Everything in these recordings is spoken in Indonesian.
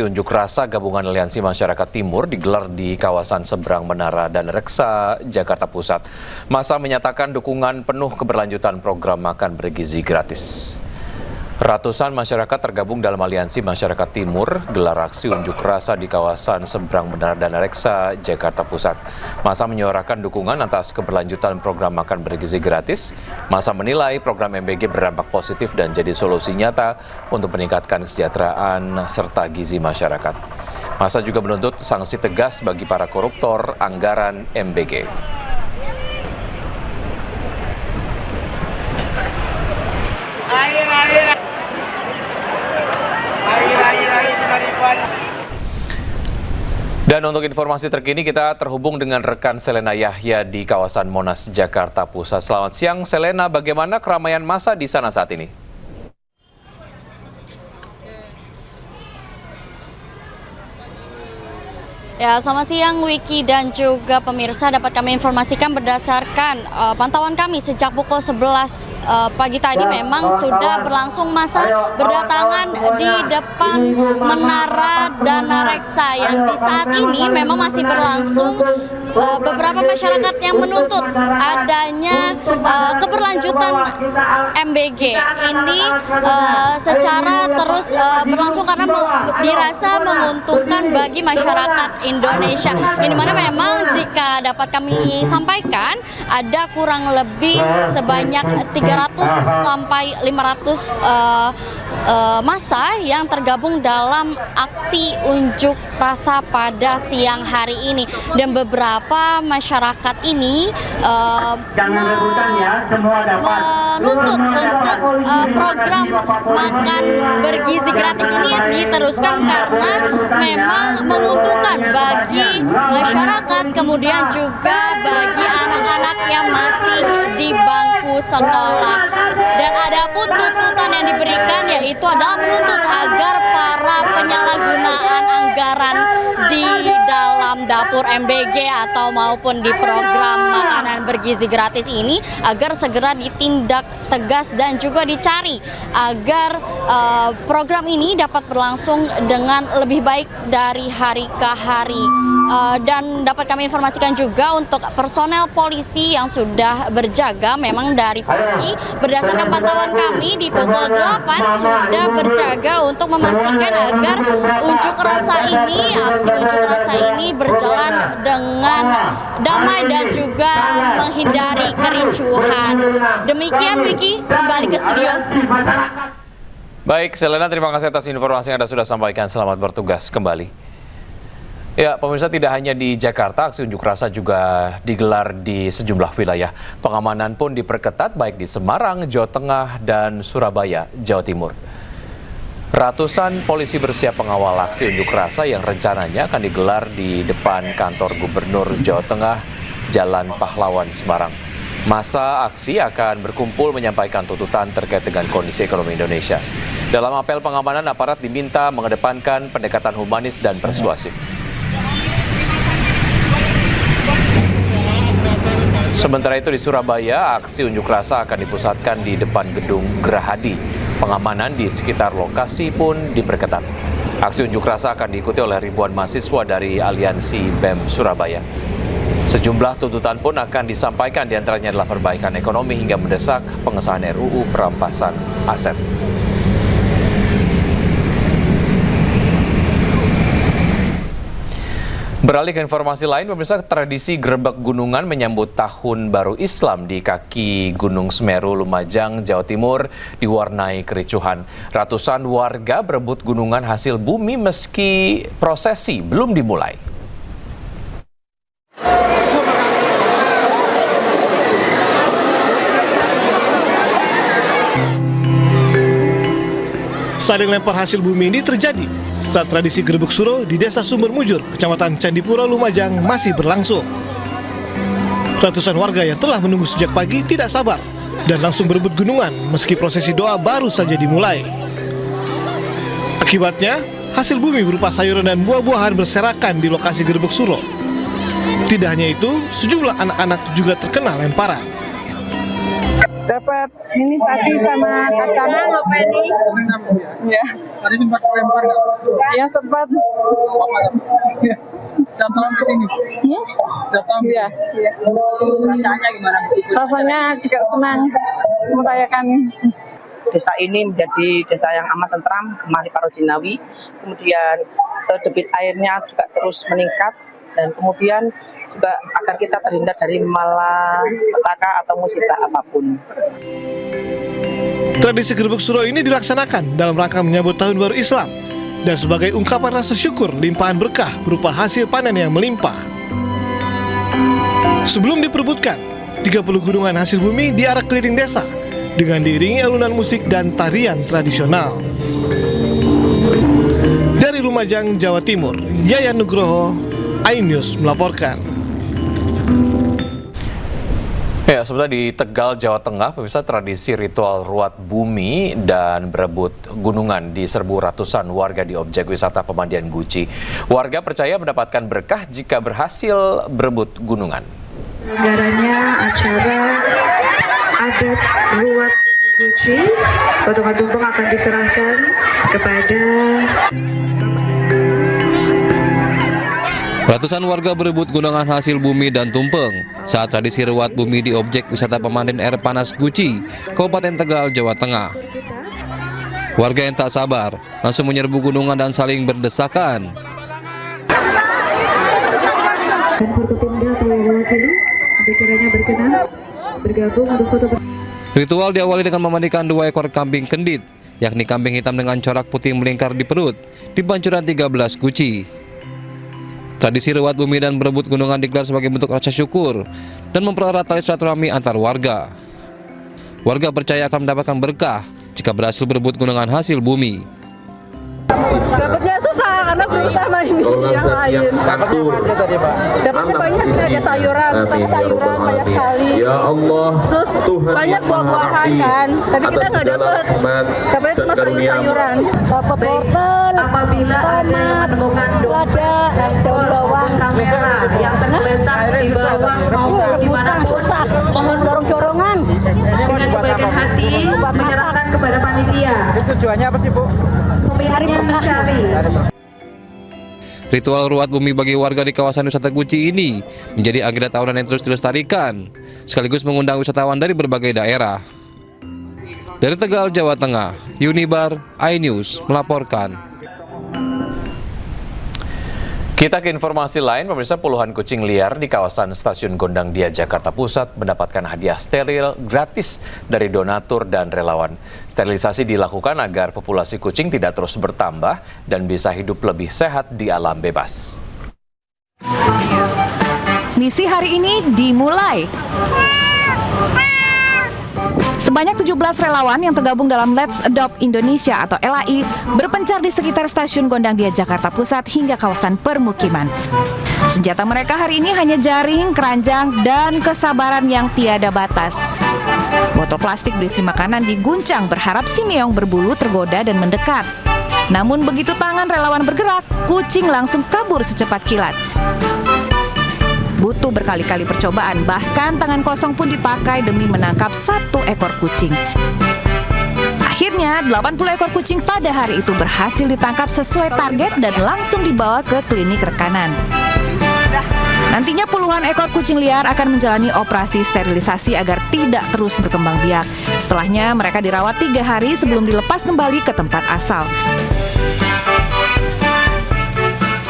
Aksi unjuk rasa gabungan Aliansi Masyarakat Timur digelar di kawasan seberang Menara dan Reksa, Jakarta Pusat. Massa menyatakan dukungan penuh keberlanjutan program makan bergizi gratis. Ratusan masyarakat tergabung dalam Aliansi Masyarakat Timur gelar aksi unjuk rasa di kawasan seberang Menara dan Reksa, Jakarta Pusat. Massa menyuarakan dukungan atas keberlanjutan program makan bergizi gratis. Massa menilai program MBG berdampak positif dan jadi solusi nyata untuk meningkatkan kesejahteraan serta gizi masyarakat. Massa juga menuntut sanksi tegas bagi para koruptor anggaran MBG. Dan untuk informasi terkini kita terhubung dengan rekan Selena Yahya di kawasan Monas, Jakarta Pusat. Selamat siang Selena, bagaimana keramaian massa di sana saat ini? Ya, selamat siang Wiki dan juga pemirsa. Dapat kami informasikan berdasarkan pantauan kami sejak pukul 11 pagi tadi memang sudah berlangsung massa berdatangan di depan Menara dan Reksa yang di saat ini memang masih berlangsung. Beberapa masyarakat yang menuntut adanya keberlanjutan MBG ini secara terus berlangsung karena dirasa menguntungkan bagi masyarakat Indonesia. Ini mana memang jika dapat kami sampaikan ada kurang lebih sebanyak 300 sampai 500 massa yang tergabung dalam aksi unjuk rasa pada siang hari ini, dan beberapa masyarakat ini menuntut untuk program makan bergizi gratis ini diteruskan karena memang menguntungkan bagi masyarakat, kemudian juga bagi anak-anak yang masih di bangku sekolah. Dan ada pun tuntutan yang diberikan yaitu adalah menuntut agar para penyalahgunaan anggaran di dalam dapur MBG atau maupun di program makanan bergizi gratis ini agar segera ditindak tegas dan juga dicari agar program ini dapat berlangsung dengan lebih baik dari hari ke hari. Dan dapat kami informasikan juga untuk personel polisi yang sudah berjaga memang dari pagi berdasarkan pantauan kami di pukul 8 sudah berjaga untuk memastikan agar unjuk rasa ini, aksi unjuk rasa ini berjalan dengan damai dan juga menghindari kericuhan. Demikian Wiki, kembali ke studio. Baik, Selena, terima kasih atas informasi yang Anda sudah sampaikan. Selamat bertugas kembali. Ya, pemirsa, tidak hanya di Jakarta, aksi unjuk rasa juga digelar di sejumlah wilayah. Pengamanan pun diperketat baik di Semarang, Jawa Tengah, dan Surabaya, Jawa Timur. Ratusan polisi bersiap mengawal aksi unjuk rasa yang rencananya akan digelar di depan kantor Gubernur Jawa Tengah, Jalan Pahlawan, Semarang. Massa aksi akan berkumpul menyampaikan tuntutan terkait dengan kondisi ekonomi Indonesia. Dalam apel pengamanan, aparat diminta mengedepankan pendekatan humanis dan persuasif. Sementara itu di Surabaya, aksi unjuk rasa akan dipusatkan di depan gedung Gerahadi. Pengamanan di sekitar lokasi pun diperketat. Aksi unjuk rasa akan diikuti oleh ribuan mahasiswa dari Aliansi BEM Surabaya. Sejumlah tuntutan pun akan disampaikan, diantaranya adalah perbaikan ekonomi hingga mendesak pengesahan RUU perampasan aset. Beralih ke informasi lain, pemirsa, tradisi Grebek Gunungan menyambut Tahun Baru Islam di kaki Gunung Semeru, Lumajang, Jawa Timur diwarnai kericuhan. Ratusan warga berebut gunungan hasil bumi meski prosesi belum dimulai. Saling lempar hasil bumi ini terjadi saat tradisi Grebek Suro di Desa Sumber Mujur, Kecamatan Candipuro, Lumajang masih berlangsung. Ratusan warga yang telah menunggu sejak pagi tidak sabar dan langsung berebut gunungan meski prosesi doa baru saja dimulai. Akibatnya, hasil bumi berupa sayuran dan buah-buahan berserakan di lokasi Grebek Suro. Tidak hanya itu, sejumlah anak-anak juga terkena lemparan. Dapat ini padi sama kacang. Ya. Tadi sempat lempar nggak? Ya sempat. Datang ke sini. Datang. Iya. Rasanya gimana? Rasanya juga senang merayakan. Desa ini menjadi desa yang amat tentram, Kemari Parojinawi. Kemudian debit airnya juga terus meningkat, dan kemudian juga agar kita terhindar dari malapetaka atau musibah apapun. Tradisi Gerbek Suro ini dilaksanakan dalam rangka menyambut Tahun Baru Islam dan sebagai ungkapan rasa syukur limpahan berkah berupa hasil panen yang melimpah. Sebelum diperebutkan, 30 gunungan hasil bumi diarak keliling desa dengan diiringi alunan musik dan tarian tradisional. Dari Lumajang, Jawa Timur, Yayan Nugroho, iNews melaporkan. Ya, sebenarnya di Tegal, Jawa Tengah, pemirsa, tradisi ritual ruat bumi dan berebut gunungan diserbu ratusan warga di objek wisata pemandian Guci. Warga percaya mendapatkan berkah jika berhasil berebut gunungan. Negaranya acara adat ruat Guci, potongan tumpeng akan diserahkan kepada ratusan warga berebut gunungan hasil bumi dan tumpeng saat tradisi ruat bumi di objek wisata pemandian air panas Guci, Kabupaten Tegal, Jawa Tengah. Warga yang tak sabar langsung menyerbu gunungan dan saling berdesakan. dan Forkopimda Mewakili, sekiranya berkenan bergabung untuk foto. Ritual diawali dengan memandikan 2 ekor kambing kendit, yakni kambing hitam dengan corak putih melingkar di perut, di pancuran 13 Guci. Tradisi ruat bumi dan berebut gunungan digelar sebagai bentuk rasa syukur dan mempererat tali silaturahmi antar warga. Warga percaya akan mendapatkan berkah jika berhasil berebut gunungan hasil bumi. Dapatnya susah karena belum sama ini yang lain. Dapatnya banyak, ada sayuran, terutama sayuran banyak sekali. Ya Allah, Terus banyak buah-buahan kan, tapi kita nggak dapat. Dapatnya cuma sayur-sayuran. Dapat wortel, Apabila ada yang menemukan lada, daun bawang, kamera yang tergeletak di bawah maupun di manapun, mohon dorong-dorongan. dengan kebaikan hati menyerahkan kepada panitia. Tujuannya apa sih, Bu? Pemiliknya dicari. Ritual ruat bumi bagi warga di kawasan wisata Guci ini menjadi agenda tahunan yang terus dilestarikan, sekaligus mengundang wisatawan dari berbagai daerah. Dari Tegal, Jawa Tengah, Yunibar, iNews melaporkan. Kita ke informasi lain, pemirsa, puluhan kucing liar di kawasan Stasiun Gondang Dia, Jakarta Pusat mendapatkan hadiah steril gratis dari donatur dan relawan. Sterilisasi dilakukan agar populasi kucing tidak terus bertambah dan bisa hidup lebih sehat di alam bebas. Misi hari ini dimulai. Sebanyak 17 relawan yang tergabung dalam Let's Adopt Indonesia atau LAI berpencar di sekitar Stasiun Gondang Dia, Jakarta Pusat hingga kawasan permukiman. Senjata mereka hari ini hanya jaring, keranjang, dan kesabaran yang tiada batas. Botol plastik berisi makanan diguncang berharap si meong berbulu tergoda dan mendekat. Namun begitu tangan relawan bergerak, kucing langsung kabur secepat kilat. Butuh berkali-kali percobaan, bahkan tangan kosong pun dipakai demi menangkap 1 ekor kucing. Akhirnya, 80 ekor kucing pada hari itu berhasil ditangkap sesuai target dan langsung dibawa ke klinik rekanan. Nantinya puluhan ekor kucing liar akan menjalani operasi sterilisasi agar tidak terus berkembang biak. Setelahnya, mereka dirawat 3 hari sebelum dilepas kembali ke tempat asal.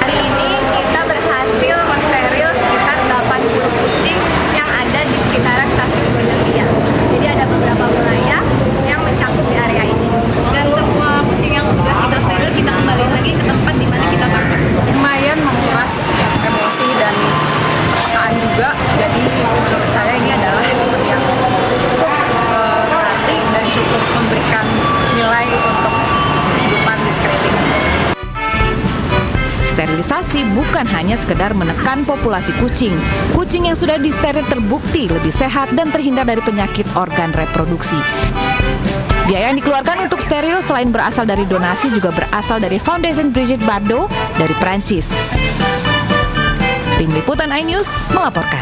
Hari ini kita berhasil mensteril sekitar 80 kucing yang ada di sekitaran Stasiun Gondang Dia. Jadi ada beberapa wilayah yang mencakup di area ini. Dan semua kucing yang sudah kita steril kita kembali lagi ke tempat di mana kita tangkap. Lumayan menguras emosi dan perasaan juga. Jadi menurut saya ini adalah event yang cukup berarti dan cukup memberikan nilai untuk kehidupan di sekeliling. Sterilisasi bukan hanya sekedar menekan populasi kucing. Kucing yang sudah disteril terbukti lebih sehat dan terhindar dari penyakit organ reproduksi. Biaya yang dikeluarkan untuk steril selain berasal dari donasi juga berasal dari Foundation Brigitte Bardot dari Perancis. Tim Liputan iNews melaporkan.